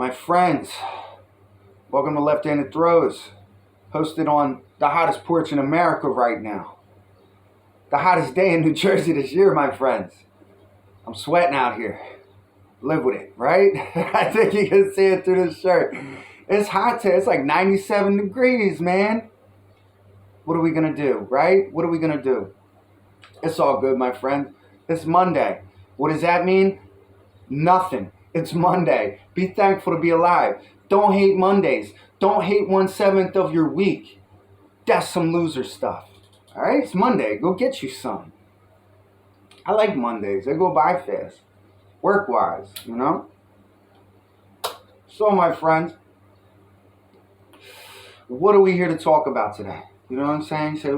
My friends, welcome to Left-Handed Throws, hosted on the hottest porch in America right now. The hottest day in New Jersey this year, my friends. I'm sweating out here. Live with it, right? I think you can see it through this shirt. It's hot today. It's like 97 degrees, man. What are we going to do, right? What are we going to do? It's all good, my friend. It's Monday. What does that mean? Nothing. It's Monday. Be thankful to be alive. Don't hate Mondays. Don't hate 1/7 of your week. That's some loser stuff. All right? It's Monday. Go get you some. I like Mondays. They go by fast. Work-wise, you know? So, my friends, what are we here to talk about today? You know what I'm saying? Say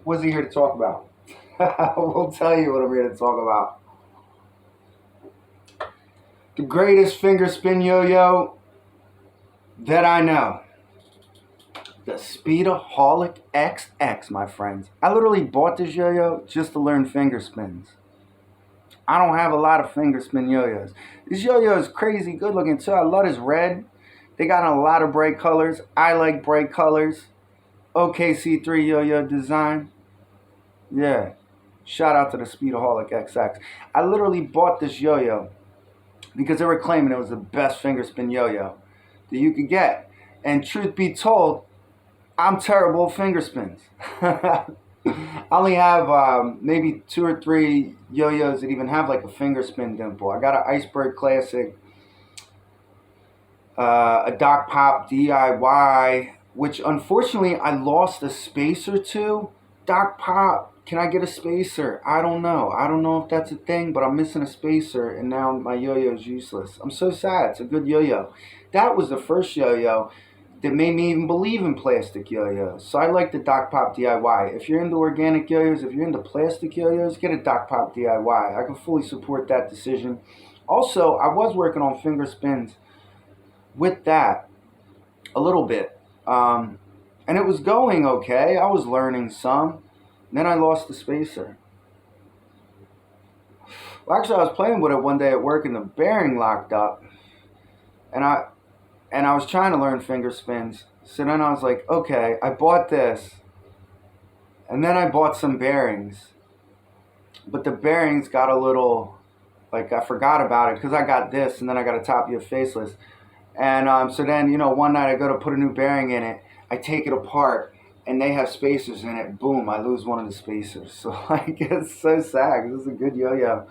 what's he here to talk about? We'll tell you what I'm here to talk about. The greatest finger spin yo-yo that I know. The SpeedaHolic XX, my friends. I literally bought this yo-yo just to learn finger spins. I don't have a lot of finger spin yo-yos. This yo-yo is crazy good looking too. I love this red. They got a lot of bright colors. I like bright colors. OKC3 yo-yo design. Yeah. Shout out to the SpeedaHolic XX. I literally bought this yo-yo because they were claiming it was the best finger spin yo-yo that you could get. And truth be told, I'm terrible at finger spins. I only have maybe 2 or 3 yo-yos that even have like a finger spin dimple. I got an Iceberg Classic, a Doc Pop DIY, which unfortunately I lost a spacer to. Doc Pop, can I get a spacer? I don't know. I don't know if that's a thing, but I'm missing a spacer, and now my yo-yo is useless. I'm so sad. It's a good yo-yo. That was the first yo-yo that made me even believe in plastic yo-yos. So I like the Doc Pop DIY. If you're into organic yo-yos, if you're into plastic yo-yos, get a Doc Pop DIY. I can fully support that decision. Also, I was working on finger spins with that a little bit. And it was going okay. I was learning some. And then I lost the spacer. Well, actually, I was playing with it one day at work and the bearing locked up. And I was trying to learn finger spins. So then I was like, okay, I bought this. And then I bought some bearings. But the bearings got a little, like I forgot about it because I got this and then I got a top of faceless. And so then, one night I go to put a new bearing in it. I take it apart and they have spacers in it. Boom, I lose one of the spacers. So like, it's so sad because it's a good yo-yo.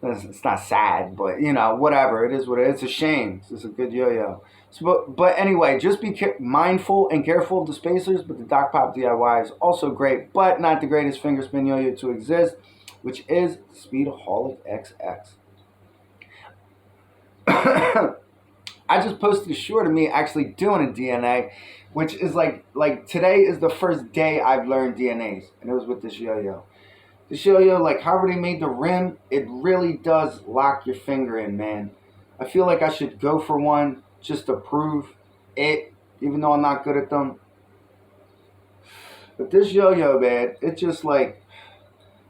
It's not sad, but whatever. It is what it is. It's a shame. It's a good yo-yo. So, but anyway, just be mindful and careful of the spacers. But the Doc Pop DIY is also great, but not the greatest finger spin yo-yo to exist, which is SpeedaHolic XX. I just posted a short of me actually doing a DNA, which is like today is the first day I've learned DNAs, and it was with this yo-yo. This yo-yo, like however they made the rim, it really does lock your finger in, man. I feel like I should go for one just to prove it, even though I'm not good at them. But this yo-yo, man, it's just like,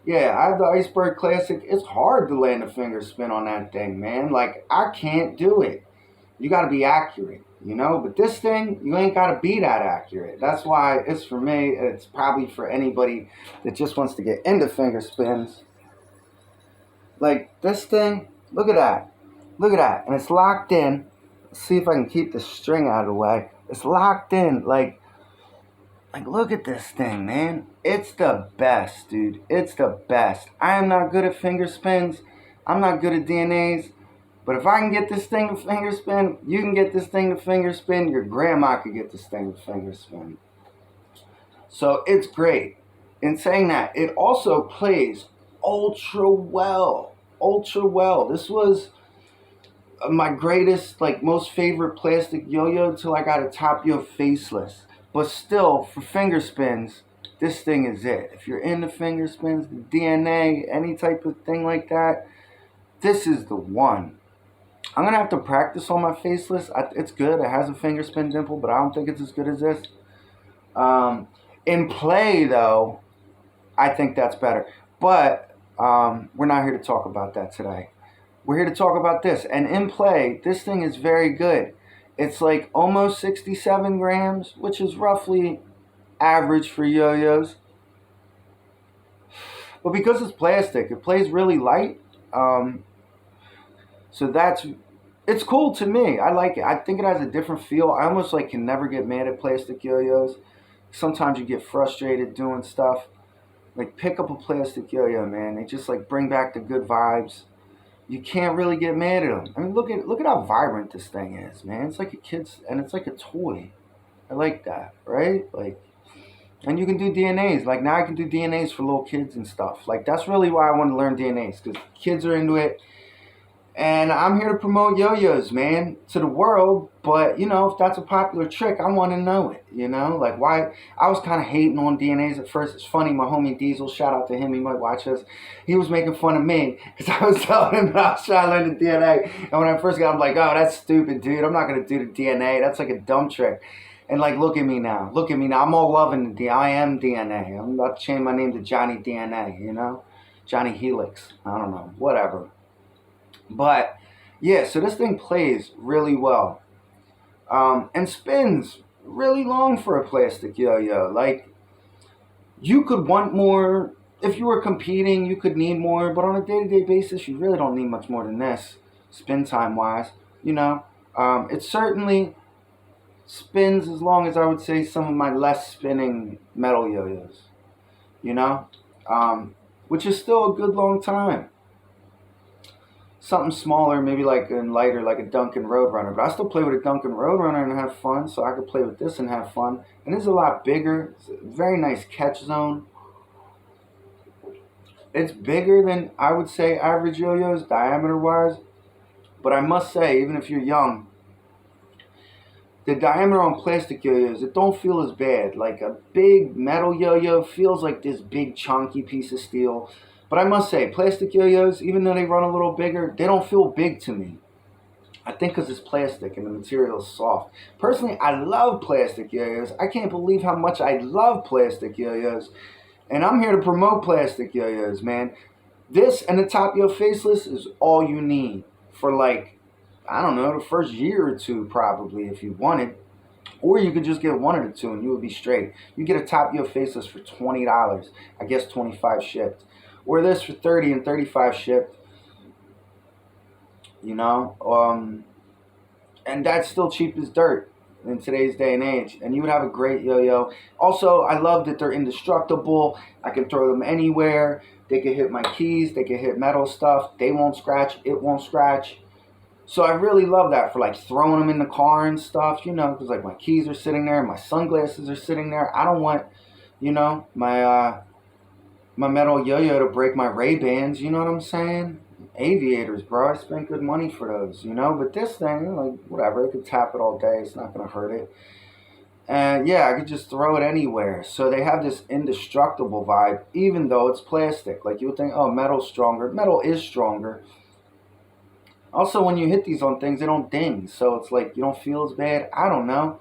yeah, I have the Iceberg Classic. It's hard to land a finger spin on that thing, man. Like, I can't do it. You got to be accurate, But this thing, you ain't got to be that accurate. That's why it's for me. It's probably for anybody that just wants to get into finger spins. Like, this thing, look at that. Look at that. And it's locked in. Let's see if I can keep the string out of the way. It's locked in. Like, look at this thing, man. It's the best, dude. It's the best. I am not good at finger spins. I'm not good at DNAs. But if I can get this thing to finger spin, you can get this thing to finger spin. Your grandma could get this thing to finger spin. So it's great. In saying that, it also plays ultra well. Ultra well. This was my greatest, most favorite plastic yo-yo until I got a top yo faceless. But still, for finger spins, this thing is it. If you're into finger spins, the DNA, any type of thing like that, this is the one. I'm going to have to practice on my faceless. It's good. It has a finger spin dimple, but I don't think it's as good as this. In play, though, I think that's better. But we're not here to talk about that today. We're here to talk about this. And in play, this thing is very good. It's like almost 67 grams, which is roughly average for yo-yos. But because it's plastic, it plays really light. Um, so it's cool to me. I like it. I think it has a different feel. I almost like can never get mad at plastic yo-yos. Sometimes you get frustrated doing stuff. Like pick up a plastic yo-yo, man. They just like bring back the good vibes. You can't really get mad at them. I mean, look at how vibrant this thing is, man. It's like a kid's, and it's like a toy. I like that, right? Like, and you can do DNAs. Like now, I can do DNAs for little kids and stuff. Like that's really why I want to learn DNAs because kids are into it. And I'm here to promote yo-yos, man, to the world. But if that's a popular trick, I want to know it. Like why? I was kind of hating on DNAs at first. It's funny. My homie Diesel, shout out to him. He might watch us. He was making fun of me because I was telling him that I was trying to learn the DNA. And when I first got, I'm like, oh, that's stupid, dude. I'm not gonna do the DNA. That's like a dumb trick. And like, look at me now. Look at me now. I'm all loving the DNA. I am DNA. I'm about to change my name to Johnny DNA. Johnny Helix. I don't know. Whatever. But yeah, so this thing plays really well and spins really long for a plastic yo-yo. Like you could want more if you were competing. You could need more, but on a day-to-day basis, you really don't need much more than this, spin time wise. It certainly spins as long as I would say some of my less spinning metal yo-yos. You know, which is still a good long time. Something smaller, maybe like and lighter, like a Duncan Roadrunner. But I still play with a Duncan Roadrunner and have fun, so I could play with this and have fun. And it's a lot bigger. It's a very nice catch zone. It's bigger than I would say average yo-yos diameter wise. But I must say, even if you're young, the diameter on plastic yo-yos, it don't feel as bad. Like a big metal yo-yo feels like this big chunky piece of steel. But I must say, plastic yo-yos, even though they run a little bigger, they don't feel big to me. I think because it's plastic and the material is soft. Personally, I love plastic yo-yos. I can't believe how much I love plastic yo-yos. And I'm here to promote plastic yo-yos, man. This and the Top Yo Faceless is all you need for like, I don't know, the first year or two probably if you wanted. Or you could just get one of the two and you would be straight. You get a Top Yo Faceless for $20. I guess 25 shipped. Or this for 30 and 35 shipped. And that's still cheap as dirt in today's day and age. And you would have a great yo-yo. Also, I love that they're indestructible. I can throw them anywhere. They can hit my keys. They can hit metal stuff. They won't scratch. It won't scratch. So I really love that for like throwing them in the car and stuff, because like my keys are sitting there, my sunglasses are sitting there. I don't want, my metal yo-yo to break my Ray-Bans, you know what I'm saying? Aviators, bro. I spent good money for those, But this thing, like, whatever. I could tap it all day. It's not going to hurt it. And, yeah, I could just throw it anywhere. So they have this indestructible vibe, even though it's plastic. Like, you would think, oh, metal's stronger. Metal is stronger. Also, when you hit these on things, they don't ding. So it's like, you don't feel as bad. I don't know.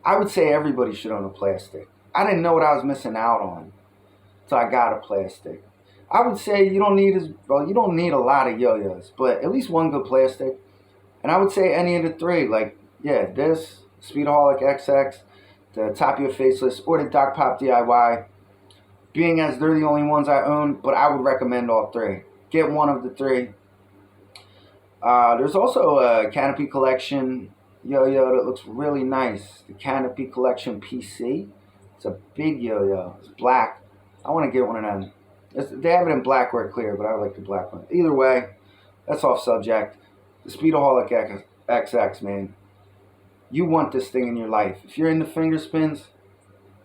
I would say everybody should own a plastic. I didn't know what I was missing out on. So I got a plastic. I would say you don't need a lot of yo-yos, but at least one good plastic. And I would say any of the three, like, yeah, this, SpeedaHolic XX, the Top Yo Faceless, or the Doc Pop DIY, being as they're the only ones I own, but I would recommend all three. Get one of the three. There's also a Canopy Collection yo-yo that looks really nice. The Canopy Collection PC. It's a big yo-yo. It's black. I want to get one of them. They have it in black or clear, but I like the black one. Either way, that's off subject. The SpeedaHolic XX, man. You want this thing in your life. If you're into finger spins,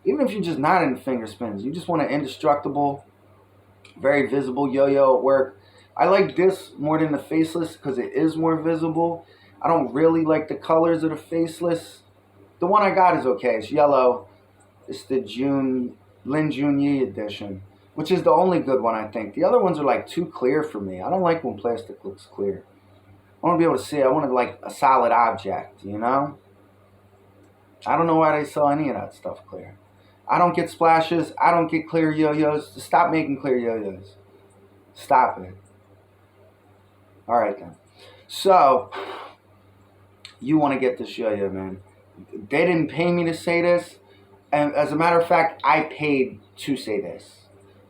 even if you're just not into finger spins, you just want an indestructible, very visible yo-yo at work. I like this more than the faceless because it is more visible. I don't really like the colors of the faceless. The one I got is okay. It's yellow. It's the Lin Junyi edition, which is the only good one, I think. The other ones are like too clear for me. I don't like when plastic looks clear. I want to be able to see. I want like a solid object, I don't know why they sell any of that stuff clear. I don't get splashes. I don't get clear yo-yos. Stop making clear yo-yos. Stop it. All right then. So you want to get this yo-yo, man? They didn't pay me to say this, and as a matter of fact, I paid to say this.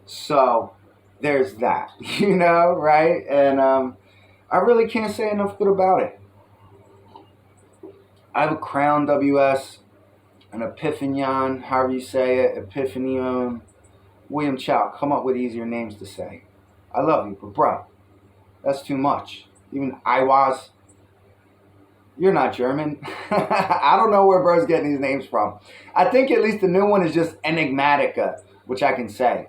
So there's that, right? And I really can't say enough good about it. I have a Crown WS, an Epiphanion, however you say it, Epiphanion, William Chow. Come up with easier names to say. I love you, but bro, that's too much. Even Iwas, you're not German. I don't know where bro's getting these names from. I think at least the new one is just Enigmatica, which I can say.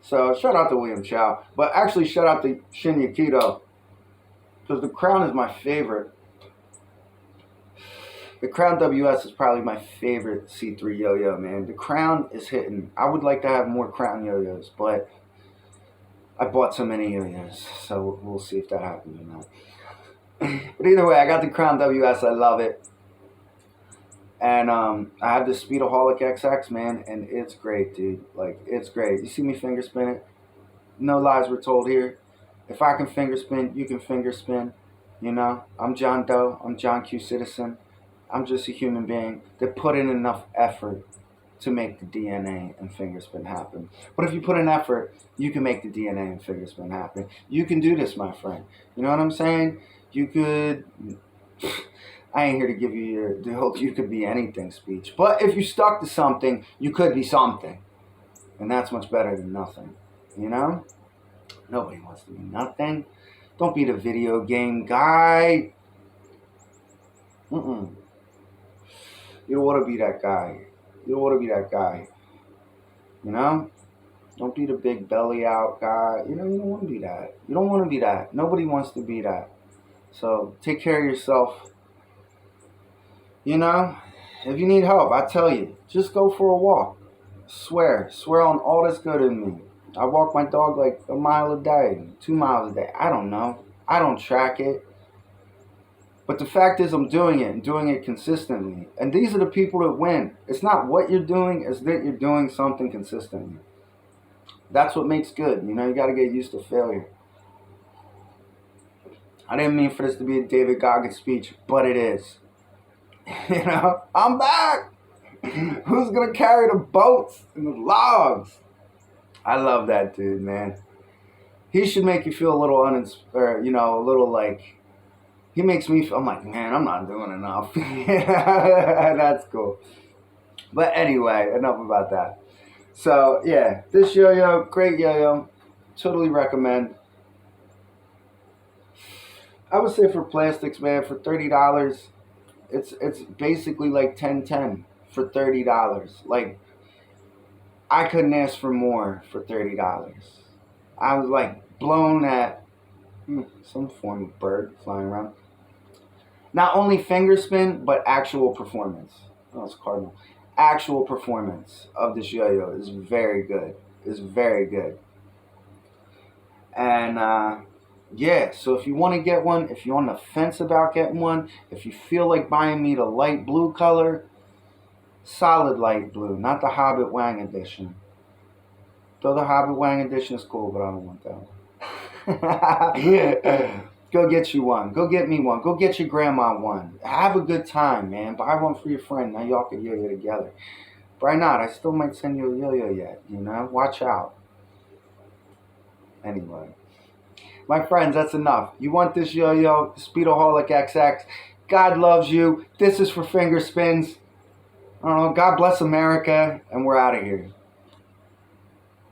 So shout out to William Chow. But actually shout out to Shin Yakido, because the Crown is my favorite. The Crown WS is probably my favorite C3 yo-yo, man. The Crown is hitting. I would like to have more Crown yo-yos, but I bought so many yo-yos, so we'll see if that happens or not. But either way, I got the Crown WS. I love it. And I have the SpeedaHolic XX, man, and it's great, dude. Like, it's great. You see me finger spin it? No lies were told here. If I can finger spin, you can finger spin. I'm John Doe. I'm John Q. Citizen. I'm just a human being that put in enough effort to make the DNA and fingerspin happen. But if you put in effort, you can make the DNA and fingerspin happen. You can do this, my friend. You know what I'm saying? You could... I ain't here to give you the whole "you could be anything" speech. But if you stuck to something, you could be something. And that's much better than nothing. Nobody wants to be nothing. Don't be the video game guy. You don't want to be that guy. You don't want to be that guy. Don't be the big belly out guy. You don't want to be that. You don't want to be that. Nobody wants to be that. So take care of yourself. If you need help, I tell you, just go for a walk. Swear on all that's good in me. I walk my dog like a mile a day, 2 miles a day. I don't know. I don't track it. But the fact is I'm doing it and doing it consistently. And these are the people that win. It's not what you're doing, it's that you're doing something consistently. That's what makes good. You got to get used to failure. I didn't mean for this to be a David Goggins speech, but it is. I'm back. Who's gonna carry the boats and the logs? I love that dude, man. He should make you feel a little a little like. He makes me feel. I'm like, man, I'm not doing enough. That's cool. But anyway, enough about that. So yeah, this yo-yo, great yo-yo. Totally recommend. I would say for plastics, man, for $30. It's basically like 10/10 for $30. Like, I couldn't ask for more for $30. I was like blown at some form of bird flying around. Not only finger spin, but actual performance. Oh, it's Cardinal. Actual performance of this yo-yo is very good. It's very good. And yeah, so if you want to get one, if you're on the fence about getting one, if you feel like buying me the light blue color, solid light blue, not the Hobbit Wang edition. Though the Hobbit Wang edition is cool, but I don't want that. Go get you one. Go get me one. Go get your grandma one. Have a good time, man. Buy one for your friend. Now y'all can yo-yo together. Why not? I still might send you a yo-yo yet, Watch out. Anyway. My friends, that's enough. You want this yo-yo, SpeedaHolic XX. God loves you. This is for finger spins. I don't know. God bless America. And we're out of here.